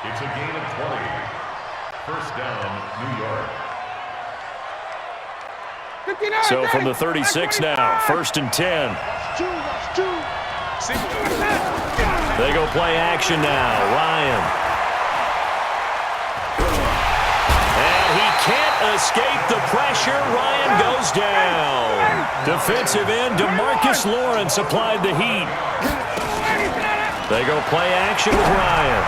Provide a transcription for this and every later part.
It's a gain of 20. First down, New York. So from the 36 now, 1st and 10. They go play action now. Ryan. And he can't escape the pressure. Ryan goes down. Defensive end DeMarcus Lawrence applied the heat. They go play action with Ryan.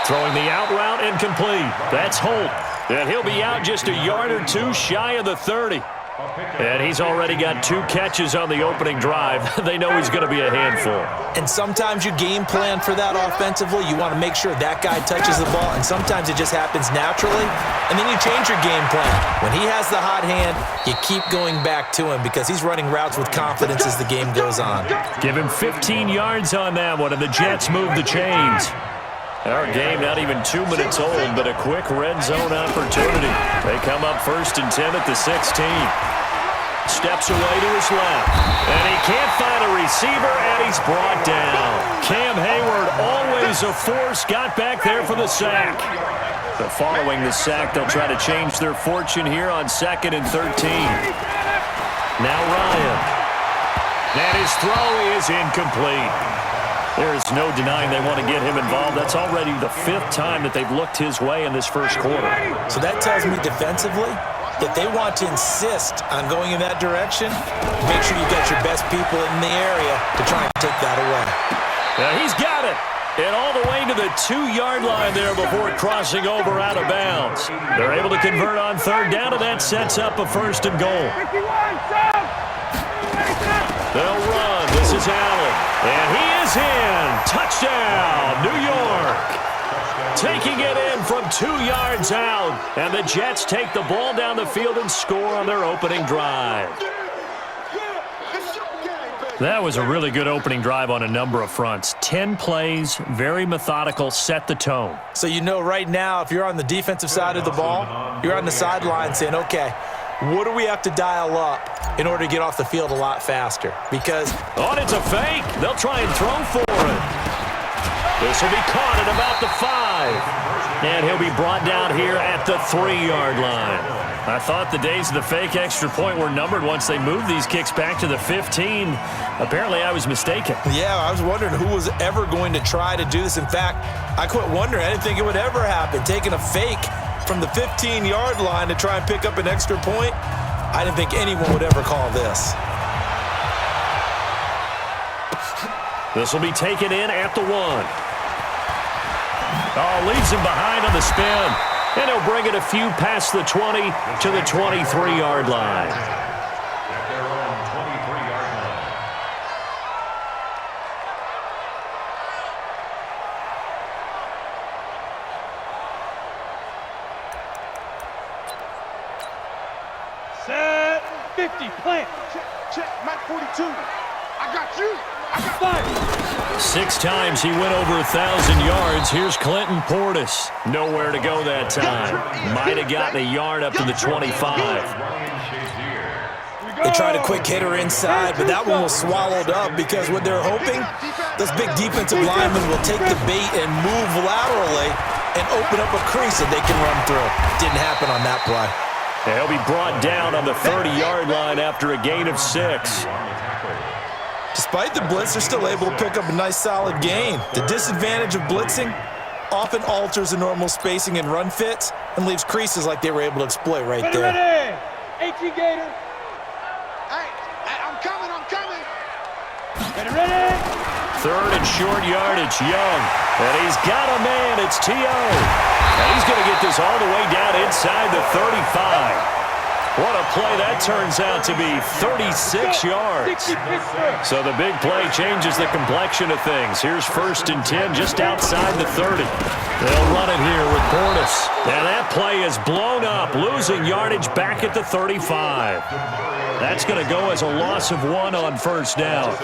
Throwing the out route incomplete. That's Holt. And he'll be out just a yard or two shy of the 30. And he's already got 2 catches on the opening drive. They know he's going to be a handful. And sometimes you game plan for that offensively. You want to make sure that guy touches the ball, and sometimes it just happens naturally. And then you change your game plan. When he has the hot hand, you keep going back to him because he's running routes with confidence as the game goes on. Give him 15 yards on that one, and the Jets move the chains. Our game not even 2 minutes old, but a quick red zone opportunity. They come up 1st and 10 at the 16. Steps away to his left. And he can't find a receiver, and he's brought down. Cam Hayward, always a force, got back there for the sack. But following the sack, they'll try to change their fortune here on 2nd and 13. Now Ryan. And his throw is incomplete. There is no denying they want to get him involved. That's already the 5th time that they've looked his way in this first quarter. So that tells me defensively that they want to insist on going in that direction. Make sure you got your best people in the area to try and take that away. Now he's got it. And all the way to the 2-yard line there before crossing over out of bounds. They're able to convert on 3rd down, and that sets up a 1st and goal. They'll run. This is Allen. And he is in. Touchdown, New York. Taking it in from 2 yards out. And the Jets take the ball down the field and score on their opening drive. That was a really good opening drive on a number of fronts. 10 plays, very methodical, set the tone. So you know right now, if you're on the defensive side of the ball, you're on the sideline saying, okay, what do we have to dial up in order to get off the field a lot faster? Because it's a fake. They'll try and throw for it. This will be caught at about the 5. And he'll be brought down here at the 3-yard line. I thought the days of the fake extra point were numbered once they moved these kicks back to the 15. Apparently, I was mistaken. Yeah, I was wondering who was ever going to try to do this. In fact, I quit wondering. I didn't think it would ever happen. Taking a fake from the 15-yard line to try and pick up an extra point, I didn't think anyone would ever call this. This will be taken in at the 1. Leaves him behind on the spin. And he'll bring it a few past the 20 to the 23-yard line. At their own 23-yard line. Set 50, plant. Check, Mike 42. I got you. I got 6 times he went over 1,000 yards. Here's Clinton Portis. Nowhere to go that time. Might have gotten a yard up to the 25. They tried a quick hitter inside, but that one was swallowed up because what they're hoping, those big defensive linemen will take the bait and move laterally and open up a crease that they can run through. Didn't happen on that play. He'll be brought down on the 30-yard line after a gain of 6. Despite the blitz, they're still able to pick up a nice, solid gain. The disadvantage of blitzing often alters the normal spacing and run fits and leaves creases like they were able to exploit right there. Ready, 18 Gator. Hey, I'm coming. Ready. 3rd and short yardage, Young. And he's got a man. It's T.O. And he's going to get this all the way down inside the 35. What a play that turns out to be, 36 yards. So the big play changes the complexion of things. Here's 1st and 10 just outside the 30. They'll run it here with Portis. And that play is blown up, losing yardage back at the 35. That's going to go as a loss of 1 on 1st down.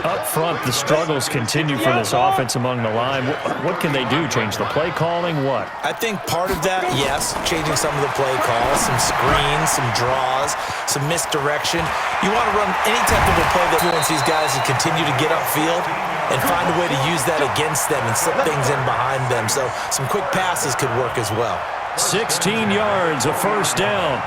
Up front, the struggles continue for this offense among the line. What can they do? Change the play calling? What? I think part of that, yes, changing some of the play calls, some screens, some some draws, some misdirection. You want to run any type of a play that influences these guys to continue to get upfield and find a way to use that against them and slip things in behind them. So some quick passes could work as well. 16 yards, a first down.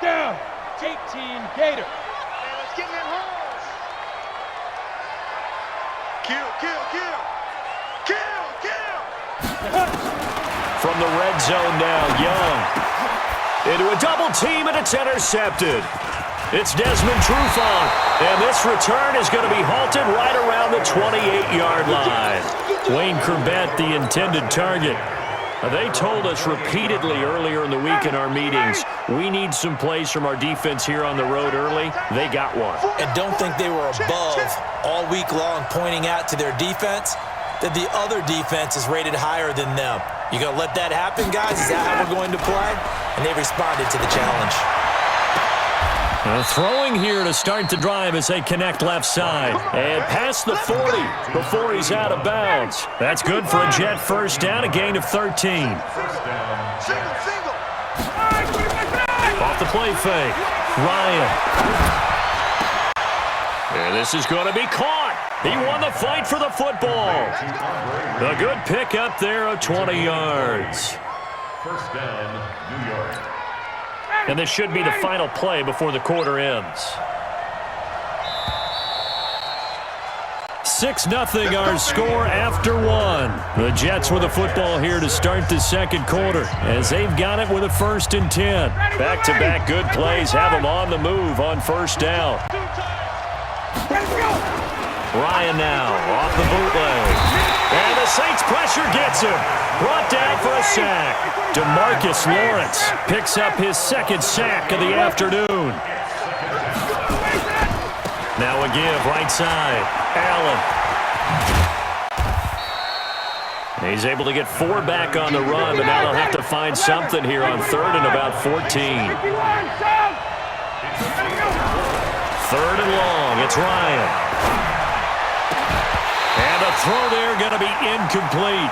Down. 18 Gator. Man, let's get in that hole. Kill, kill, kill. Kill, kill. From the red zone now, Young. Into a double team, and it's intercepted. It's Desmond Trufant, and this return is going to be halted right around the 28-yard line. Wayne Corbett, the intended target. They told us repeatedly earlier in the week in our meetings, we need some plays from our defense here on the road early. They got one. And don't think they were above all week long pointing out to their defense that the other defense is rated higher than them. You going to let that happen, guys? Is that how we're going to play? And they responded to the challenge. Throwing here to start the drive as they connect left side. And past the 40 before he's out of bounds. That's good for a Jet first down, a gain of 13. Single. Off the play fake. Ryan. And this is going to be caught. He won the fight for the football. A good pick up there of 20 yards. First down, New York. And this should be the final play before the quarter ends. 6-0 our score after one. The Jets with the football here to start the second quarter as they've got it with a 1st and 10. Back-to-back good plays have them on the move on first down. Ryan now off the bootleg. And the Saints pressure gets him. Brought down for a sack. DeMarcus Lawrence picks up his 2nd sack of the afternoon. Now a give right side. Allen. He's able to get 4 back on the run, but now they'll have to find something here on 3rd and about 14. 3rd and long. It's Ryan. And the throw there going to be incomplete.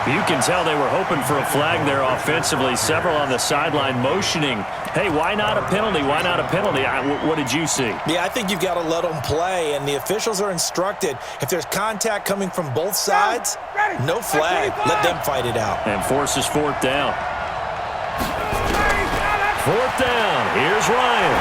You can tell they were hoping for a flag there offensively. Several on the sideline motioning. Hey, why not a penalty? Why not a penalty? What did you see? Yeah, I think you've got to let them play, and the officials are instructed. If there's contact coming from both sides, no flag. Let them fight it out. And forces 4th down. 4th down. Here's Ryan.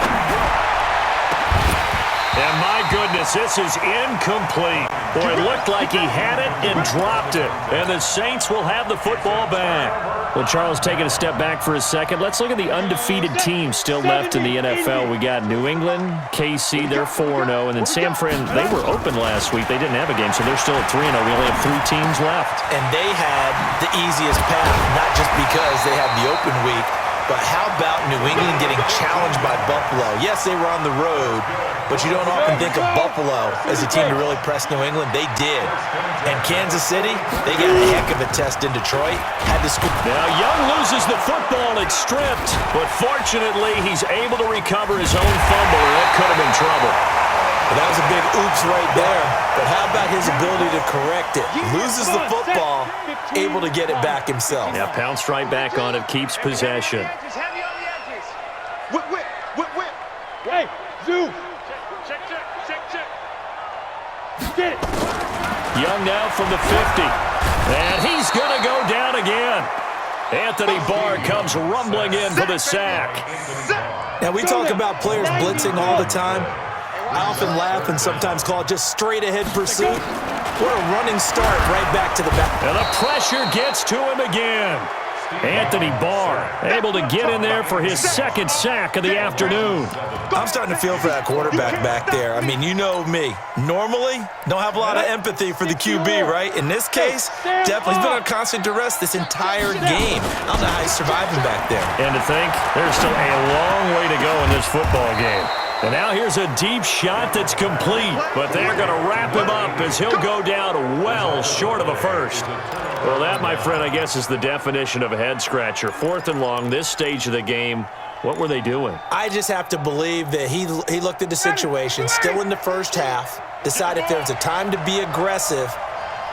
And my goodness, this is incomplete. Boy, it looked like he had it and dropped it. And the Saints will have the football back. Well, Charles, taking a step back for a second. Let's look at the undefeated teams still left in the NFL. We got New England, KC, they're 4-0. And then San Fran, they were open last week. They didn't have a game, so they're still at 3-0. We only have 3 teams left. And they had the easiest path, not just because they had the open week, but how about New England getting challenged by Buffalo? Yes, they were on the road, but you don't often think of Buffalo as a team to really press New England. They did. And Kansas City, they got a heck of a test in Detroit. Had to score. Now Young loses the football. It's stripped, but fortunately he's able to recover his own fumble, or that could have been trouble. Well, that was a big oops right there. But how about his ability to correct it? Loses the football, able to get it back himself. Yeah, pounced right back on it, keeps possession. Heavy on the edges. Whip, whip, whip, whip. Hey, Zoo. Check. Get it. Young now from the 50. And he's going to go down again. Anthony Barr comes rumbling in for the sack. Now, we talk about players blitzing all the time. I often laugh and sometimes call it just straight-ahead pursuit. What a running start right back to the back. And the pressure gets to him again. Anthony Barr able to get in there for his 2nd sack of the afternoon. I'm starting to feel for that quarterback back there. I mean, you know me. Normally, don't have a lot of empathy for the QB, right? In this case, definitely he's been on constant duress this entire game. I don't know how he's surviving back there. And to think, there's still a long way to go in this football game. And now here's a deep shot that's complete, but they're going to wrap him up as he'll go down well short of a first. Well, that, my friend, I guess is the definition of a head-scratcher. 4th and long, this stage of the game. What were they doing? I just have to believe that he looked at the situation, still in the first half, decide if there's a time to be aggressive,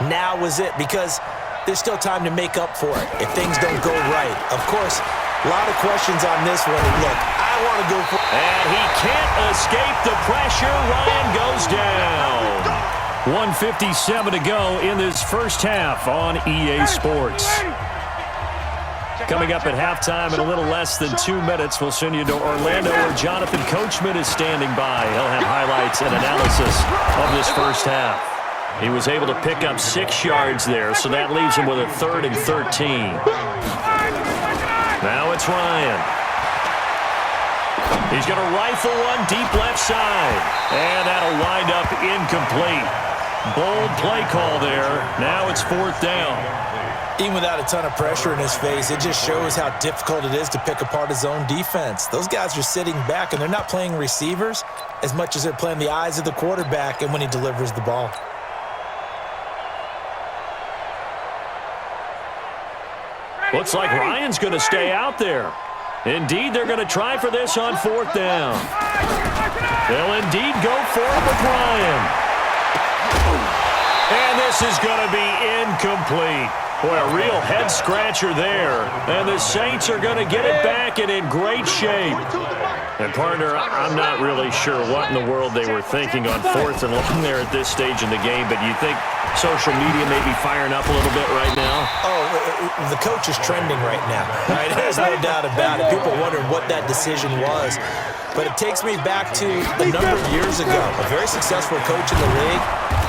now was it, because there's still time to make up for it if things don't go right. Of course, a lot of questions on this one. And look, I want to go for... And he can't escape the pressure. Ryan goes down. 1:57 to go in this first half on EA Sports. Coming up at halftime in a little less than 2 minutes, we'll send you to Orlando where Jonathan Coachman is standing by. He'll have highlights and analysis of this first half. He was able to pick up 6 yards there, so that leaves him with a 3rd and 13. Now it's Ryan. He's going to rifle one deep left side, and that'll wind up incomplete. Bold play call there. Now it's 4th down. Even without a ton of pressure in his face, it just shows how difficult it is to pick apart his own defense. Those guys are sitting back, and they're not playing receivers as much as they're playing the eyes of the quarterback and when he delivers the ball. Looks like Ryan's going to stay out there. Indeed, they're going to try for this on 4th down. They'll indeed go for it with Ryan. And this is going to be incomplete. Boy, a real head-scratcher there. And the Saints are going to get it back and in great shape. And, partner, I'm not really sure what in the world they were thinking on 4th and long there at this stage in the game, but you think social media may be firing up a little bit right now? Oh, the coach is trending right now, right? There's no doubt about it. People wondering what that decision was. But it takes me back to a number of years ago. A very successful coach in the league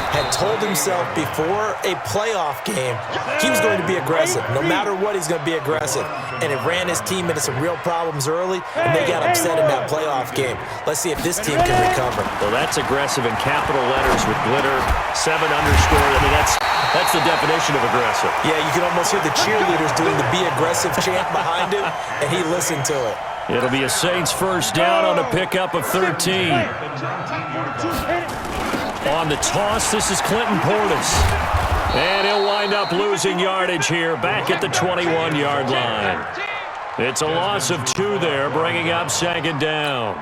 had told himself before a playoff game he was going to be aggressive. No matter what, he's going to be aggressive. And it ran his team into some real problems early, and they got upset in that playoff game. Let's see if this team can recover. Well, that's aggressive in capital letters with glitter, 7 underscore. I mean, that's the definition of aggressive. Yeah, you can almost hear the cheerleaders doing the be aggressive chant behind him, and he listened to it. It'll be a Saints first down on a pickup of 13. On the toss, this is Clinton Portis. And he'll wind up losing yardage here back at the 21-yard line. It's a loss of 2 there, bringing up 2nd down.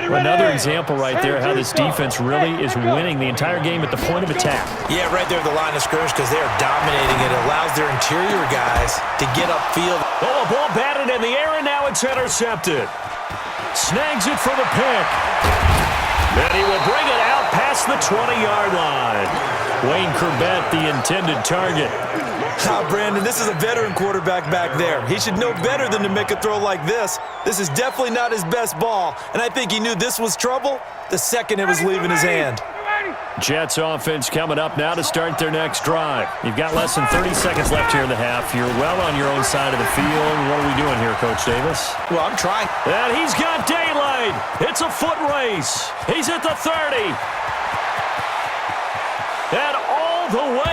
Another example right there how this defense really is winning the entire game at the point of attack. Yeah, right there at the line of scrimmage because they are dominating it. It allows their interior guys to get upfield. Oh, a ball batted in the air, and now it's intercepted. Snags it for the pick. And he will bring it out past the 20-yard line. Wayne Corbett, the intended target. Brandon, this is a veteran quarterback back there. He should know better than to make a throw like this. This is definitely not his best ball, and I think he knew this was trouble the second it was leaving his hand. Jets offense coming up now to start their next drive. You've got less than 30 seconds left here in the half. You're well on your own side of the field. What are we doing here, Coach Davis? Well, I'm trying. And he's got daylight. It's a foot race. He's at the 30. And all the way